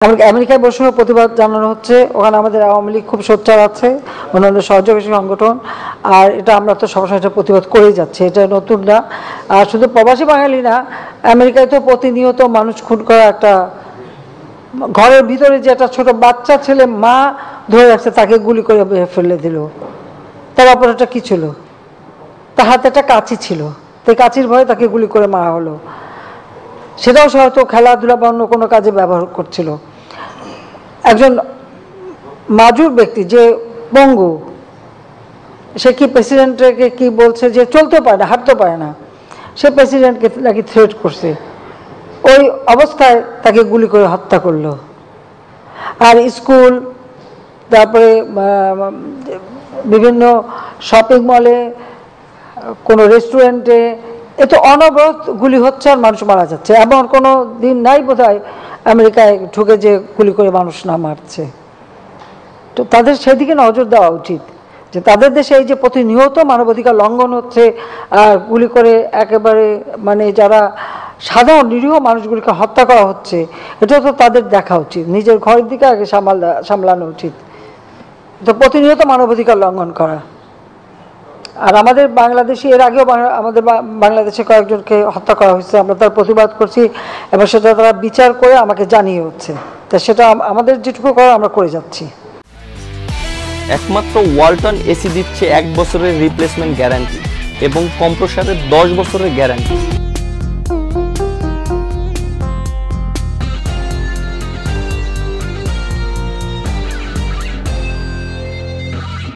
আমেরিকায় বসে প্রতিবাদ জানানো হচ্ছে। ওখানে আমাদের আওয়ামী লীগ খুব সোচ্চার আছে, অন্যান্য সহযোগী সংগঠন, আর এটা আমরা তো সবসময় প্রতিবাদ করেই যাচ্ছি, এটা নতুন না। আর শুধু প্রবাসী বাঙালি না, আমেরিকায় তো প্রতিনিয়ত মানুষ খুন করা, একটা ঘরের ভিতরে যে একটা ছোট বাচ্চা ছেলে মা ধরে রাখছে, তাকে গুলি করে ফেলে দিল। তার অপরাধটা কি ছিল? তার হাতে একটা কাঁচি ছিল, তাই কাঁচির ভয়ে তাকে গুলি করে মারা হলো। সেটাও সে হয়তো খেলাধুলা বা অন্য কোনো কাজে ব্যবহার করছিল। একজন মাজুর ব্যক্তি যে পঙ্গু, সে কি প্রেসিডেন্টকে কি বলছে যে চলতেও পারে না, হাঁটতে পারে না, সে প্রেসিডেন্টকে নাকি থ্রেট করছে, ওই অবস্থায় তাকে গুলি করে হত্যা করলো। আর স্কুল, তারপরে বিভিন্ন শপিং মলে, কোনো রেস্টুরেন্টে, এ তো অনবরত গুলি হচ্ছে আর মানুষ মারা যাচ্ছে। এমন কোনো দিন নাই বোধহয় আমেরিকায় ঢুকে যে গুলি করে মানুষ না মারছে। তো তাদের সেদিকে নজর দেওয়া উচিত যে তাদের দেশে এই যে প্রতিনিয়ত মানবাধিকার লঙ্ঘন হচ্ছে, আর গুলি করে একেবারে মানে যারা সাধারণ নিরীহ মানুষগুলিকে হত্যা করা হচ্ছে, এটা তো তাদের দেখা উচিত, নিজের ঘরের দিকে আগে সামলানো উচিত। তো প্রতিনিয়ত মানবাধিকার লঙ্ঘন করা। আর আমাদের বাংলাদেশে এর আগেও আমাদের বাংলাদেশে কয়েকজনকে হত্যা করা হয়েছে, আমরা তার প্রতিবাদ করছি এবং সেটা তারা বিচার করে আমাকে জানিয়ে হচ্ছে। তা সেটা আমাদের যেটুকু করা আমরা করে যাচ্ছি। একমাত্র ওয়ালটন এসি দিচ্ছে 1 বছরের রিপ্লেসমেন্ট গ্যারান্টি এবং কম্প্রেসারের 10 বছরের গ্যারান্টি।